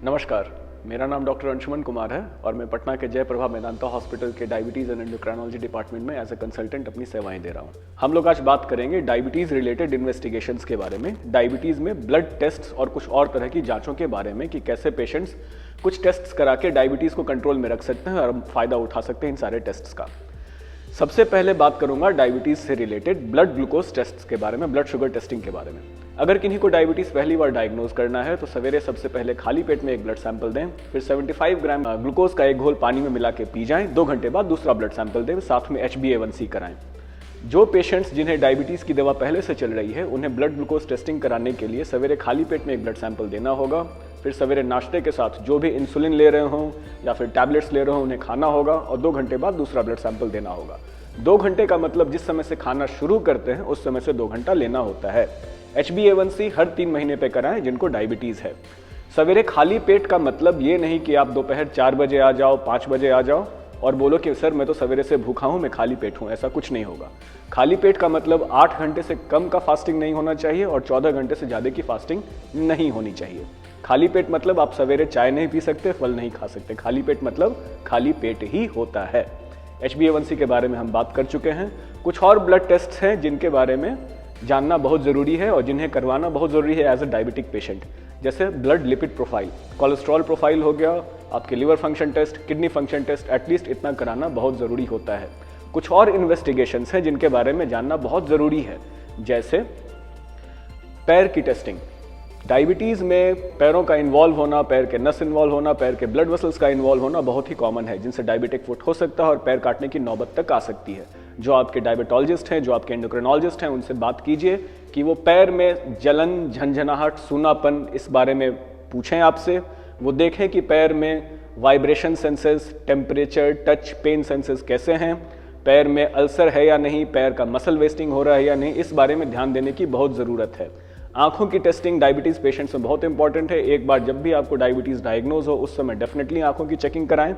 नमस्कार, मेरा नाम डॉक्टर अंशुमन कुमार है और मैं पटना के जयप्रभा मेदांता हॉस्पिटल के डायबिटीज़ एंड एंडोक्राइनोलॉजी डिपार्टमेंट में एज ए कंसल्टेंट अपनी सेवाएं दे रहा हूं। हम लोग आज बात करेंगे डायबिटीज़ रिलेटेड इन्वेस्टिगेशंस के बारे में, डायबिटीज़ में ब्लड टेस्ट्स और कुछ और तरह की जांचों के बारे में कि कैसे पेशेंट्स कुछ टेस्ट्स करा के डायबिटीज़ को कंट्रोल में रख सकते हैं और फ़ायदा उठा सकते हैं इन सारे टेस्ट्स का। सबसे पहले बात करूंगा डायबिटीज़ से रिलेटेड ब्लड ग्लूकोज टेस्ट्स के बारे में, ब्लड शुगर टेस्टिंग के बारे में। अगर किन्हीं को डायबिटीज़ पहली बार डायग्नोज करना है तो सवेरे सबसे पहले खाली पेट में एक ब्लड सैंपल दें, फिर 75 ग्राम ग्लूकोज का एक घोल पानी में मिला के पी जाएं, 2 घंटे बाद दूसरा ब्लड सैंपल दें, साथ में HbA1c कराएं। जो पेशेंट्स जिन्हें डायबिटीज़ की दवा पहले से चल रही है उन्हें ब्लड ग्लूकोज टेस्टिंग कराने के लिए सवेरे खाली पेट में एक ब्लड सैंपल देना होगा, फिर सवेरे नाश्ते के साथ जो भी इंसुलिन ले रहे हों या फिर टैबलेट्स ले रहे हों उन्हें खाना होगा और 2 घंटे बाद दूसरा ब्लड सैंपल देना होगा। 2 घंटे का मतलब जिस समय से खाना शुरू करते हैं उस समय से 2 घंटा लेना होता है। HbA1c हर 3 महीने पे कराएं जिनको डायबिटीज़ है। सवेरे खाली पेट का मतलब ये नहीं कि आप दोपहर 4 बजे आ जाओ, 5 बजे आ जाओ और बोलो कि सर मैं तो सवेरे से भूखा हूँ, मैं खाली पेट हूँ, ऐसा कुछ नहीं होगा। खाली पेट का मतलब 8 घंटे से कम का फास्टिंग नहीं होना चाहिए और 14 घंटे से ज़्यादा की फास्टिंग नहीं होनी चाहिए। खाली पेट मतलब आप सवेरे चाय नहीं पी सकते, फल नहीं खा सकते। खाली पेट मतलब खाली पेट ही होता है। HbA1c के बारे में हम बात कर चुके हैं। कुछ और ब्लड टेस्ट हैं जिनके बारे में जानना बहुत ज़रूरी है और जिन्हें करवाना बहुत ज़रूरी है एज अ डायबिटिक पेशेंट, जैसे blood lipid profile, cholesterol profile हो गया, आपके liver function test, kidney function test, at least इतना कराना बहुत ज़रूरी होता है। कुछ और इन्वेस्टिगेशंस हैं जिनके बारे में जानना बहुत ज़रूरी है, जैसे पैर की टेस्टिंग। डायबिटीज़ में पैरों का इन्वॉल्व होना, पैर के नस इन्वॉल्व होना, पैर के ब्लड वेसल्स का इन्वॉल्व होना बहुत ही कॉमन है, जिनसे डायबिटिक फुट हो सकता है और पैर काटने की नौबत तक आ सकती है। जो आपके डायबिटोलॉजिस्ट हैं, जो आपके एंडोक्रिनोलॉजिस्ट हैं, उनसे बात कीजिए कि वो पैर में जलन, झंझनाहट, सूनापन इस बारे में पूछें आपसे। वो देखें कि पैर में vibration senses, temperature, touch, pain senses कैसे हैं, पैर में अल्सर है या नहीं, पैर का मसल वेस्टिंग हो रहा है या नहीं, इस बारे में ध्यान देने की बहुत ज़रूरत है। आंखों की टेस्टिंग डायबिटीज़ पेशेंट्स में बहुत इंपॉर्टेंट है। एक बार जब भी आपको डायबिटीज़ डायग्नोज हो उस समय डेफिनेटली आंखों की चेकिंग कराएं।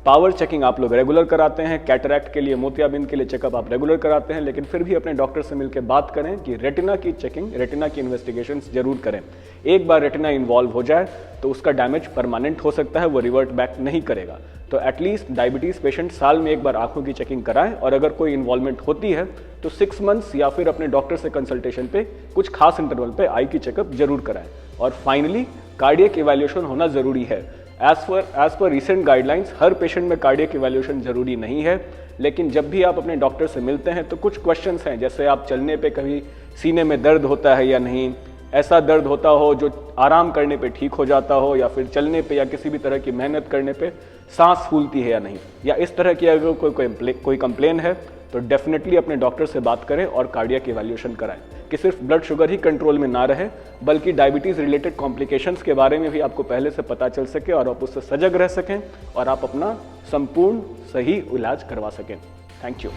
पावर चेकिंग आप लोग रेगुलर कराते हैं, कैटरैक्ट के लिए, मोतियाबिंद के लिए चेकअप आप रेगुलर कराते हैं, लेकिन फिर भी अपने डॉक्टर से मिलकर बात करें कि रेटिना की चेकिंग, रेटिना की इन्वेस्टिगेशंस जरूर करें। एक बार रेटिना इन्वॉल्व हो जाए तो उसका डैमेज परमानेंट हो सकता है, वो रिवर्ट बैक नहीं करेगा। तो एटलीस्ट डायबिटीज़ पेशेंट साल में एक बार आंखों की चेकिंग कराएं और अगर कोई इन्वॉल्वमेंट होती है तो 6 मंथ्स या फिर अपने डॉक्टर से कंसल्टेशन पे कुछ खास इंटरवल पे आई की चेकअप जरूर कराएं। और फाइनली कार्डियक इवैल्यूएशन होना जरूरी है। एज पर रिसेंट गाइडलाइंस हर पेशेंट में कार्डियक इवैल्यूएशन जरूरी नहीं है, लेकिन जब भी आप अपने डॉक्टर से मिलते हैं तो कुछ क्वेश्चंस हैं, जैसे आप चलने पे कभी सीने में दर्द होता है या नहीं, ऐसा दर्द होता हो जो आराम करने पे ठीक हो जाता हो, या फिर चलने पे या किसी भी तरह की मेहनत करने पे सांस फूलती है या नहीं, या इस तरह की अगर कोई कंप्लेन है तो डेफिनेटली अपने डॉक्टर से बात करें और कार्डियक इवैल्यूएशन कराएं कि सिर्फ ब्लड शुगर ही कंट्रोल में ना रहे बल्कि डायबिटीज़ रिलेटेड कॉम्प्लिकेशंस के बारे में भी आपको पहले से पता चल सके और आप उससे सजग रह सकें और आप अपना संपूर्ण सही इलाज करवा सकें। Thank you.